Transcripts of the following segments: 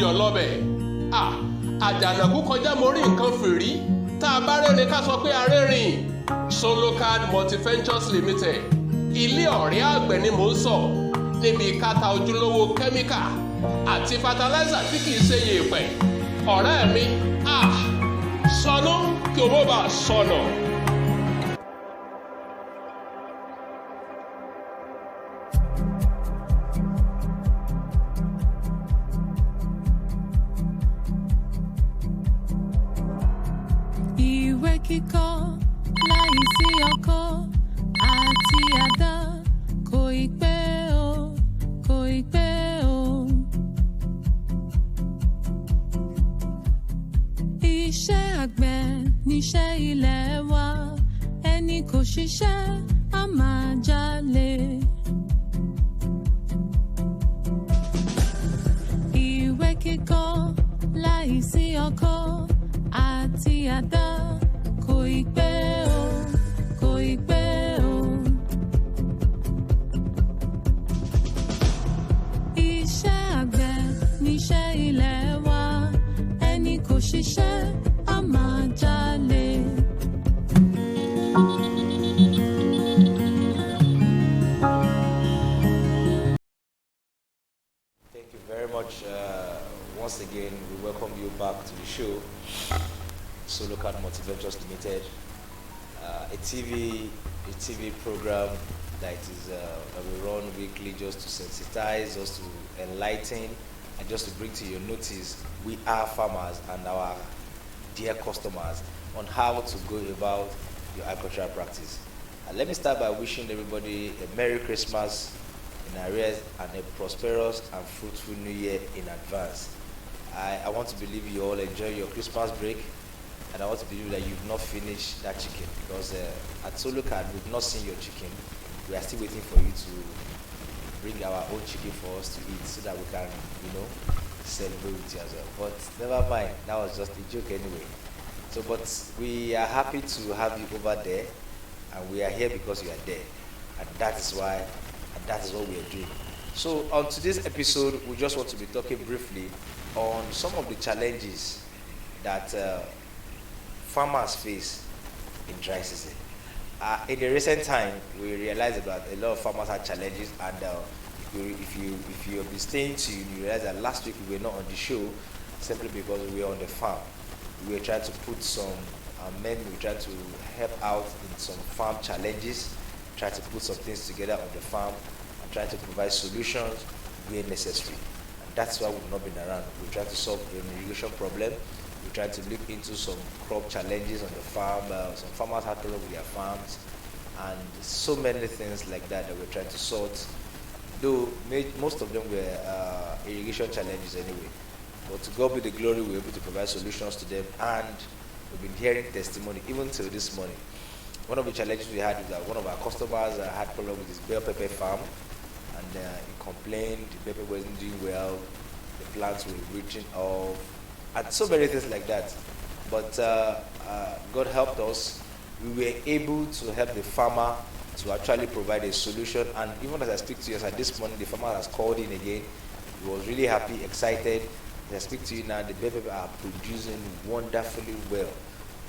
Yọ̀lọ́bẹ̀ àjànàkú kọjá mo rí nǹkan fìrí tá a bá rẹ́rìn ká sọ pé arẹ́rìn. Solocard Multiventures Limited ilé ọ̀rẹ́ àgbẹ̀ ni mò ń sọ níbi káta ojúlówó kẹ́míkà àti fataláísà tí kìí ṣe yèèpẹ̀. Ọ̀rẹ́ mi sọnù kí owó bá sọnù. Ìwé kíkọ́ láìsí ọkọ́ àti àdá kò ì pẹ́ o, kò ì pẹ́ o. Iṣẹ́ àgbẹ̀ níṣẹ́ ilẹ̀ wa, ẹni kò ṣiṣẹ́ á máa jalè. Ìwé kíkọ́ láìsí ọkọ́ àti àdá kò ì pẹ́ o, kò ì pẹ́ o. Iṣẹ́ àgbẹ̀ níṣẹ́ ilẹ̀ wa, ẹni kò ṣiṣẹ́ á máa jalè. Thank you very much. Once again, we welcome you back to the show. Solocard Multiventures Limited, a TV program that we run weekly just to sensitize, just to enlighten, and just to bring to your notice we are farmers and our dear customers on how to go about your agricultural practice. Let me start by wishing everybody a Merry Christmas in arrears and a prosperous and fruitful New Year in advance. I want to believe you all enjoy your Christmas break, and I want to believe that you've not finished that chicken, because at Solocard we've not seen your chicken. We are still waiting for you to bring our own chicken for us to eat so that we can, celebrate with you as well. But never mind, that was just a joke anyway. So, but we are happy to have you over there, and we are here because you are there, and that is why, and that is what we are doing. So, on today's episode, we just want to be talking briefly on some of the challenges that farmers face in dry season. In the recent time, we realized that a lot of farmers had challenges, and if you have been staying tuned, you realize that last week we were not on the show simply because we were on the farm. We were trying to put some men, we were trying to help out in some farm challenges, try to put some things together on the farm, and try to provide solutions where necessary. And that's why we've not been around. We're trying to solve an irrigation problem. We tried to look into some crop challenges on the farm. Some farmers had problems with their farms, and so many things like that we're trying to sort. Though most of them were irrigation challenges anyway. But to God be the glory, we were able to provide solutions to them, and we've been hearing testimony even till this morning. One of the challenges we had is that one of our customers had problems with his bell pepper farm, and he complained the pepper wasn't doing well, the plants were reaching off, and so many things like that. But God helped us. We were able to help the farmer to actually provide a solution. And even as I speak to you, as this morning, the farmer has called in again. He was really happy, excited. As I speak to you now, the pepper are producing wonderfully well.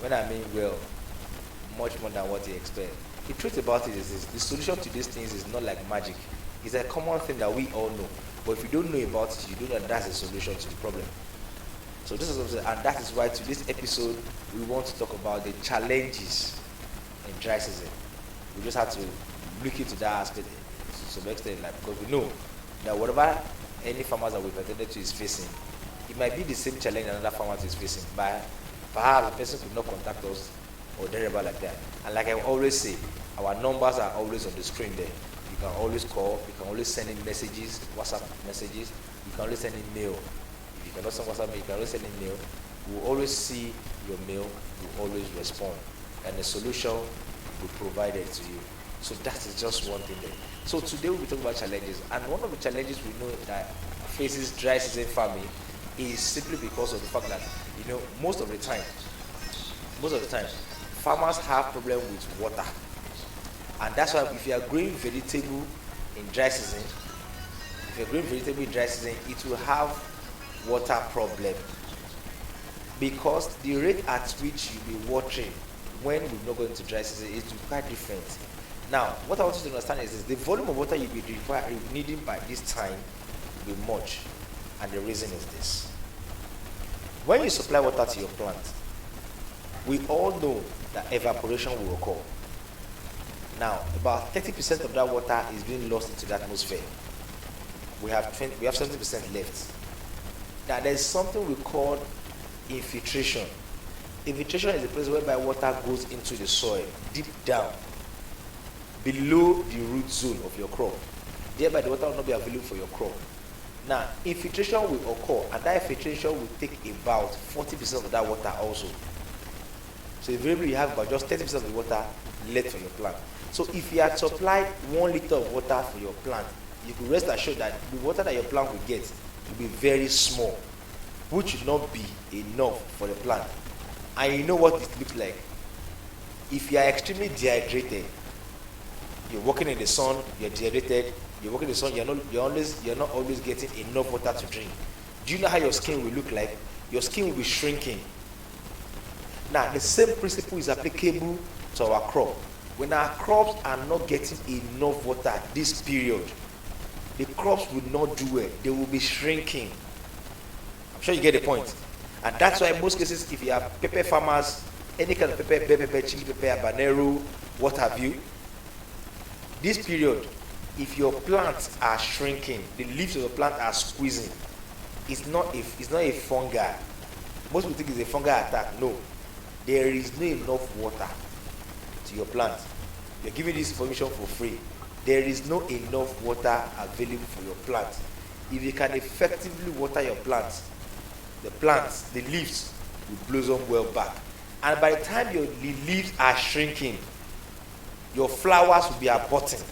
When I mean well, much more than what he expected. The truth about it is the solution to these things is not like magic. It's a common thing that we all know. But if you don't know about it, you don't know that's a solution to the problem. So this is what I'm saying, and that is why to this episode we want to talk about the challenges in dry season. We just have to look into that aspect to some extent, because we know that whatever any farmers that we've attended to is facing, it might be the same challenge another farmer is facing, but perhaps the person could not contact us or thereabout like that. And like I always say, our numbers are always on the screen there. You can always call, you can always send in messages, WhatsApp messages, you can always send in mail. If you cannot send WhatsApp, you can always send in mail. We will always see your mail, we will always respond, and the solution will be provided to you. So that is just one thing there. So today we'll be talking about challenges, and one of the challenges we know that faces dry season farming is simply because of the fact that most of the time farmers have problem with water, and that's why if you are growing vegetable in dry season, it will have water problem, because the rate at which you'll be watering when we're not going to dry season is quite different. Now, what I want you to understand is this: the volume of water you'll be needing by this time will be much, and the reason is this. When you supply water to your plant, we all know that evaporation will occur. Now, about 30% of that water is being lost into the atmosphere. We have 70% left. Now, there's something we call infiltration. Infiltration is a place whereby water goes into the soil, deep down, below the root zone of your crop. Thereby, the water will not be available for your crop. Now, infiltration will occur, and that infiltration will take about 40% of that water also. So invariably, you have about just 30% of the water left for your plant. So if you had supplied 1 liter of water for your plant, you could rest assured that the water that your plant will get will be very small, which will not be enough for the plant. And you know what it looks like. If you are extremely dehydrated, you're working in the sun, you're dehydrated, you're working in the sun, you're not always getting enough water to drink. Do you know how your skin will look like? Your skin will be shrinking. Now, the same principle is applicable to our crop. When our crops are not getting enough water this period, the crops will not do well. They will be shrinking. I'm sure you get the point. And that's why in most cases, if you have pepper farmers, any kind of pepper, bell pepper, chili pepper, habanero, what have you, this period, if your plants are shrinking, the leaves of the plant are squeezing, it's not a fungi. Most people think it's a fungal attack. No. There is not enough water to your plant. You're giving this information for free. There is not enough water available for your plant. If you can effectively water your plants, the leaves will blossom well back. And by the time your leaves are shrinking, your flowers will be aborting.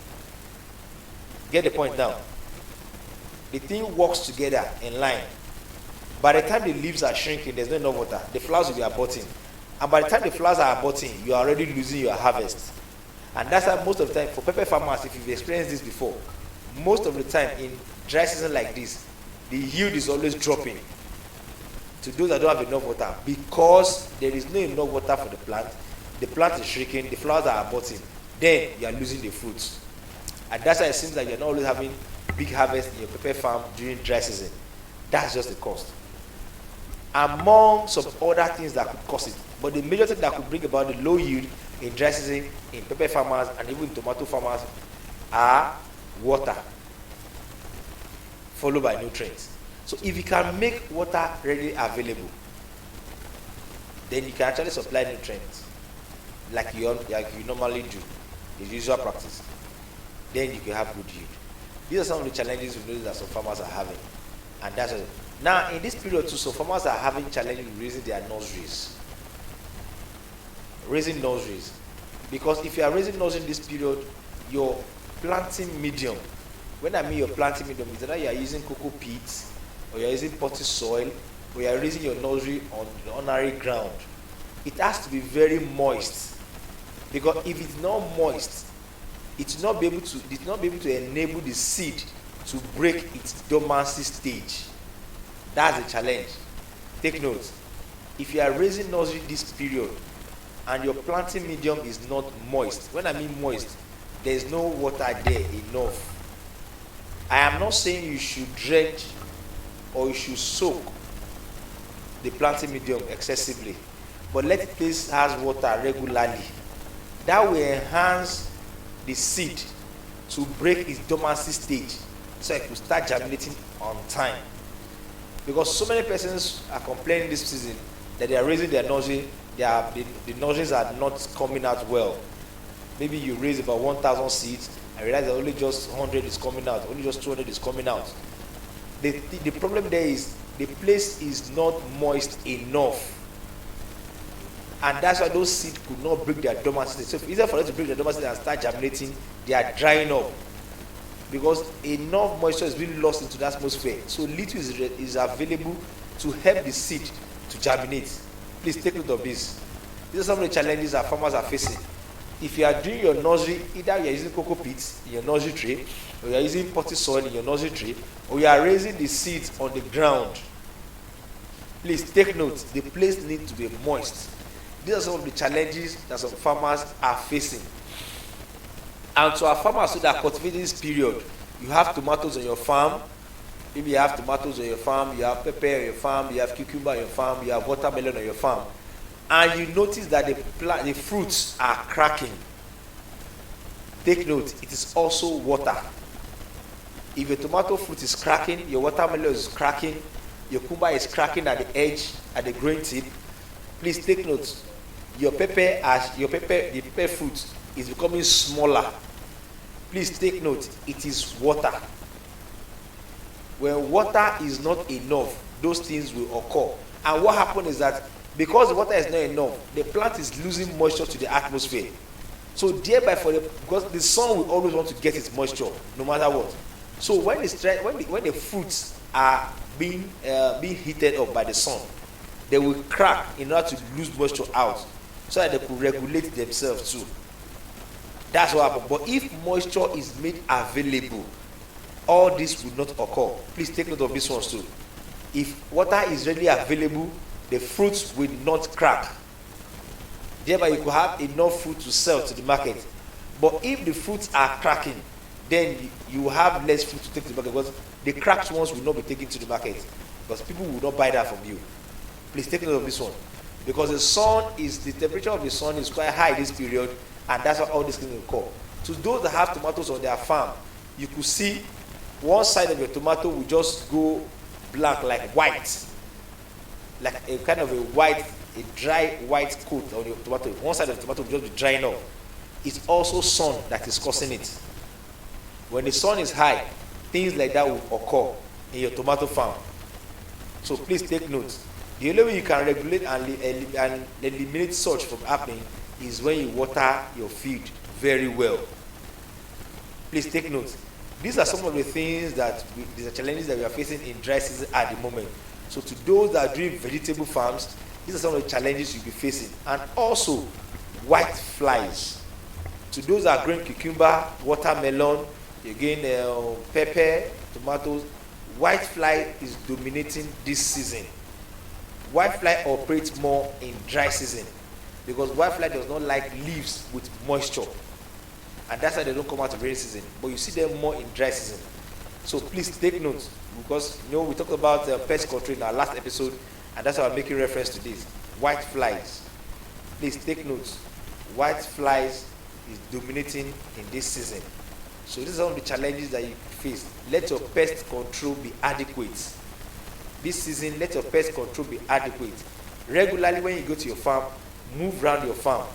Get the point now? The thing works together in line. By the time the leaves are shrinking, there's not enough water. The flowers will be aborting. And by the time the flowers are aborting, you are already losing your harvest. And that's why most of the time, for pepper farmers, if you've experienced this before, most of the time in dry season like this, the yield is always dropping to those that don't have enough water, because there is no enough water for the plant is shrinking, the flowers are aborting, then you are losing the fruits. And that's why it seems like you're not always having big harvest in your pepper farm during dry season. That's just the cost. Among some other things that could cause it, but the major thing that could bring about the low yield in dry season in pepper farmers and even tomato farmers are water, followed by nutrients. So if you can make water readily available, then you can actually supply nutrients like you normally do, the usual practice. Then you can have good yield. These are some of the challenges we know that some farmers are having, and that's it. Now in this period too, some farmers are having challenges with raising their nurseries. Because if you are raising nursery in this period, your planting medium, when I mean your planting medium, is that you are using cocoa peats, or you are using potty soil, or you are raising your nursery on the ordinary ground. It has to be very moist, because if it's not moist, it will not be able to enable the seed to break its dormancy stage. That's the challenge. Take note. If you are raising nursery this period and your planting medium is not moist, when I mean moist, there is no water there enough. I am not saying you should dredge or you should soak the planting medium excessively, but let it place has water regularly. That will enhance the seed to break its dormancy stage, so it will start germinating on time. Because so many persons are complaining this season that they are raising their nursery, the nurseries are not coming out well. Maybe you raise about 1,000 seeds and realize that only just 100 is coming out, only just 200 is coming out. The problem there is the place is not moist enough. And that's why those seeds could not break their dormancy. So it's easier for them to break their dormancy and start germinating, they are drying up. Because enough moisture is being lost into the atmosphere. So little is available to help the seed to germinate. Please take note of this. These are some of the challenges that farmers are facing. If you are doing your nursery, either you are using cocoa peats in your nursery tray, or you are using potty soil in your nursery tray, or you are raising the seeds on the ground, Please take note, the place needs to be moist. These are some of the challenges that some farmers are facing. And to our farmers who are cultivating this period, you have tomatoes on your farm. Maybe you have tomatoes on your farm, you have pepper on your farm, you have cucumber on your farm, you have watermelon on your farm. And you notice that the fruits are cracking. Take note, it is also water. If your tomato fruit is cracking, your watermelon is cracking, your cucumber is cracking at the edge, at the growing tip, please take note. The pepper fruit is becoming smaller. Please take note, it is water. When water is not enough, those things will occur. And what happens is that because the water is not enough, the plant is losing moisture to the atmosphere. So thereby, because the sun will always want to get its moisture, no matter what. So when the fruits are being heated up by the sun, they will crack in order to lose moisture out, so that they could regulate themselves too. That's what happens. But if moisture is made available, all this will not occur. Please take note of this one too. If water is readily available, the fruits will not crack. Thereby, you could have enough fruit to sell to the market. But if the fruits are cracking, then you have less fruit to take to the market, because the cracked ones will not be taken to the market, because people will not buy that from you. Please take note of this one, because the temperature of the sun is quite high this period, and that's why all these things will occur. To those that have tomatoes on their farm, you could see one side of your tomato will just go black, like white, like a kind of a dry white coat on your tomato. One side of the tomato will just be drying up. It's also sun that is causing it. When the sun is high, things like that will occur in your tomato farm. So please take note. The only way you can regulate and eliminate such from happening is when you water your field very well. Please take note. These are some of the things these are challenges that we are facing in dry season at the moment. So to those that are doing vegetable farms, these are some of the challenges you'll be facing. And also, white flies. To those that are growing cucumber, watermelon, again, pepper, tomatoes, white fly is dominating this season. White fly operates more in dry season, because white fly does not like leaves with moisture, and that's why they don't come out of rainy season. But you see them more in dry season. So please take note, because we talked about pest control in our last episode, and that's why I'm making reference to this. White flies. Please take note. White flies is dominating in this season. So these are some of the challenges that you face. Let your pest control be adequate. This season, let your pest control be adequate. Regularly, when you go to your farm, move around your farm.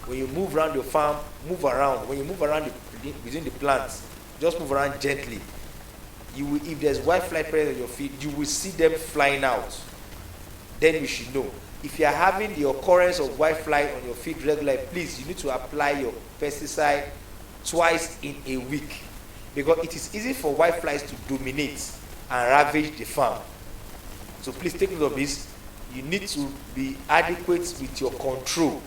When you move around your farm, move around. When you move around within the plants, just move around gently. If there's white fly present on your field, you will see them flying out. Then you should know. If you are having the occurrence of white fly on your field regularly, please, you need to apply your pesticide twice in a week, because it is easy for white flies to dominate and ravage the farm. So please take note of this. You need to be adequate with your control,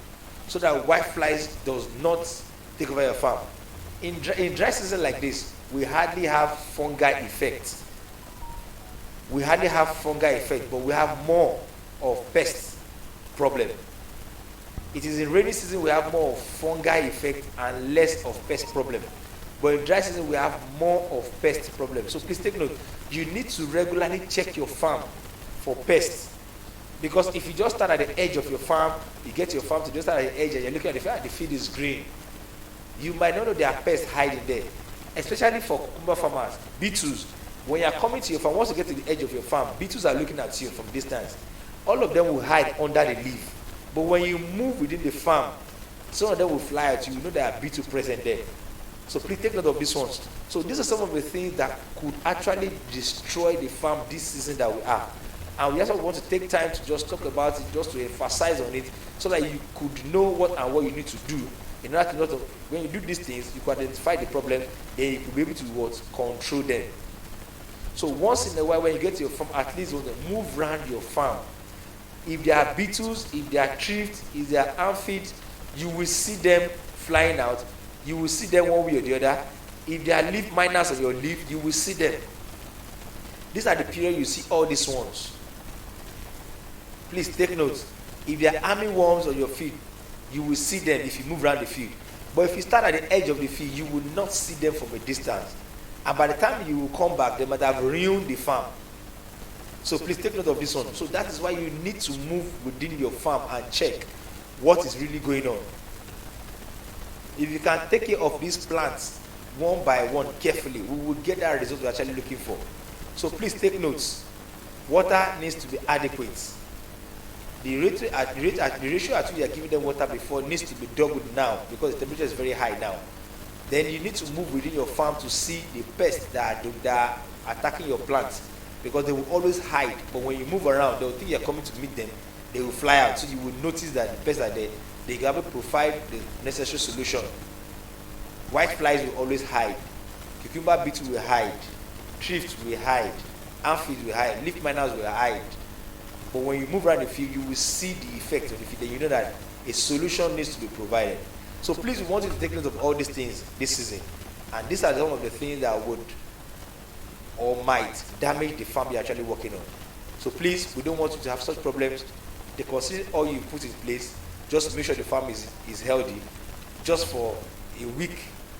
so that white flies does not take over your farm. In dry season like this, we hardly have fungal effects. But we have more of pest problem. It is in rainy season we have more of fungal effect and less of pest problem. But in dry season we have more of pest problem. So please take note. You need to regularly check your farm for pests. Because if you just start at the edge of your farm, you get your farm to just start at the edge and you're looking at the field, the field is green. You might not know there are pests hiding there. Especially for cucumber farmers, beetles. When you are coming to your farm, once you get to the edge of your farm, beetles are looking at you from distance. All of them will hide under the leaf. But when you move within the farm, some of them will fly at you. You know there are beetles present there. So please take note of these ones. So these are some of the things that could actually destroy the farm this season that we are. And we also want to take time to just talk about it, just to emphasize on it, so that you could know what you need to do. In order to when you do these things, you could identify the problem and you could be able to control them. So once in a while, when you get to your farm, at least move around your farm. If there are beetles, if there are thrips, if there are aphids, you will see them flying out. You will see them one way or the other. If there are leaf miners on your leaf, you will see them. These are the period you see all these ones. Please take note. If there are armyworms on your field, you will see them if you move around the field. But if you stand at the edge of the field, you will not see them from a distance. And by the time you will come back, they might have ruined the farm. So please take note of this one. So that is why you need to move within your farm and check what is really going on. If you can take care of these plants one by one carefully, we will get that result we're actually looking for. So please take notes. Water needs to be adequate. The ratio at which you are giving them water before needs to be doubled now because the temperature is very high now. Then you need to move within your farm to see the pests that are attacking your plants, because they will always hide. But when you move around, they will think you are coming to meet them. They will fly out. So you will notice that the pests are there. They can provide the necessary solution. White flies will always hide. Cucumber beetle will hide. Thrift will hide. Aphids will hide. Leaf miners will hide. But when you move around the field, you will see the effect of the field. Then you know that a solution needs to be provided. So please, we want you to take note of all these things this season. And these are some of the things that would or might damage the farm you're actually working on. So please, we don't want you to have such problems. They consider all you put in place. Just make sure the farm is healthy. Just for a week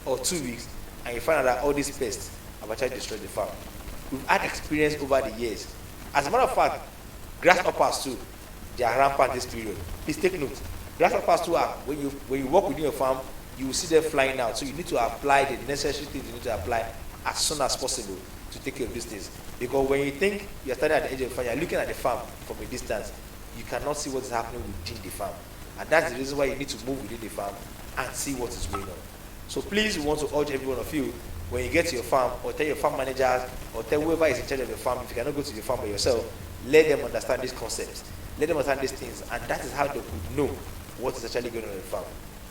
or 2 weeks, and you find out that all these pests have actually destroyed the farm. We've had experience over the years. As a matter of fact, grasshoppers too, they are rampant this period. Please take note. Grasshoppers too are, when you work within your farm, you will see them flying out. So you need to apply the necessary things you need to apply as soon as possible to take care of these things. Because when you think you're standing at the edge of the farm, you're looking at the farm from a distance, you cannot see what is happening within the farm. And that's the reason why you need to move within the farm and see what is going on. So please, we want to urge every one of you, when you get to your farm, or tell your farm managers, or tell whoever is in charge of your farm, if you cannot go to the farm by yourself, let them understand these concepts. Let them understand these things, and that is how they could know what is actually going on in the farm.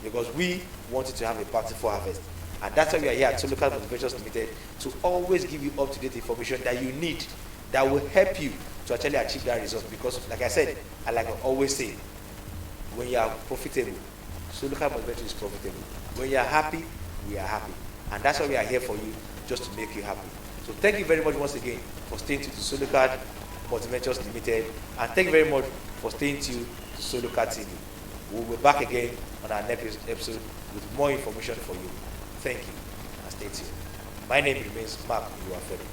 Because we wanted to have a bountiful harvest. And that's why we are here at Solocat Multiventures Limited, to always give you up-to-date information that you need, that will help you to actually achieve that result. Because, like I said, and like I always say, when you are profitable, Solocat Multiventures is profitable. When you are happy, we are happy. And that's why we are here for you, just to make you happy. So thank you very much once again for staying tuned to Solocat Multiventures Limited. And thank you very much for staying tuned to Solocat TV. We'll be back again on our next episode with more information for you. Thank you, and stay tuned. My name remains Mark Oluwafemi.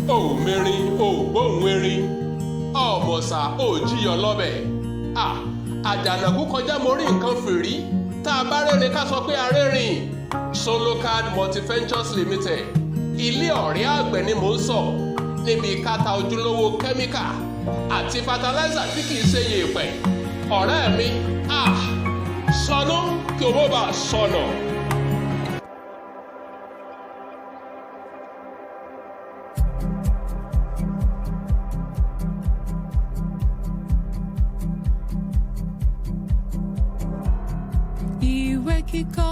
Ó mẹ́rin ó gbóhùn erin ọ̀mọ̀sà ó jíyọ lọ́bẹ̀. Àjànàkú kọjá mo rí nǹkan fìrí tá a bá rẹ́rìn ká sọ pé a rẹ́rìn. Solocat Multiventures Limited ilé ọ̀rẹ́ àgbẹ̀ ni mò ń sọ, níbi kátà ojúlówó kẹ́míkà àti fataláísà tí kìí ṣe yèèpẹ̀. Ọ̀rẹ́ mi sọnù kí owó bá sọnà. Ìwé kíkọ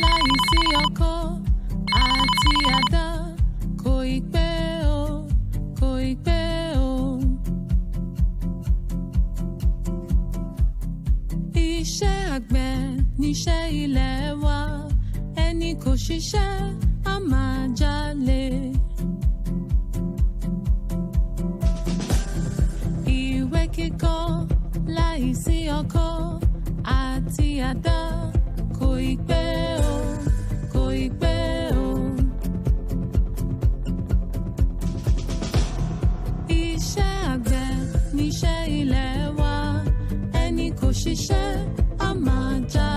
láìsí ọkọ́ àti àdá kò ì pẹ́ o, kò ì pẹ́ o. Iṣẹ́ àgbẹ̀ níṣẹ́ ilé wa, ẹni kò ṣiṣẹ́ á máa jalè. Ìwé kíkọ láìsí ọkọ́ àti àdá kò ì pẹ́ o, kò ì pẹ́ o. Iṣẹ́ àgbẹ̀ níṣẹ́ ilé wa, ẹni kò ṣiṣẹ́ á máa jalè.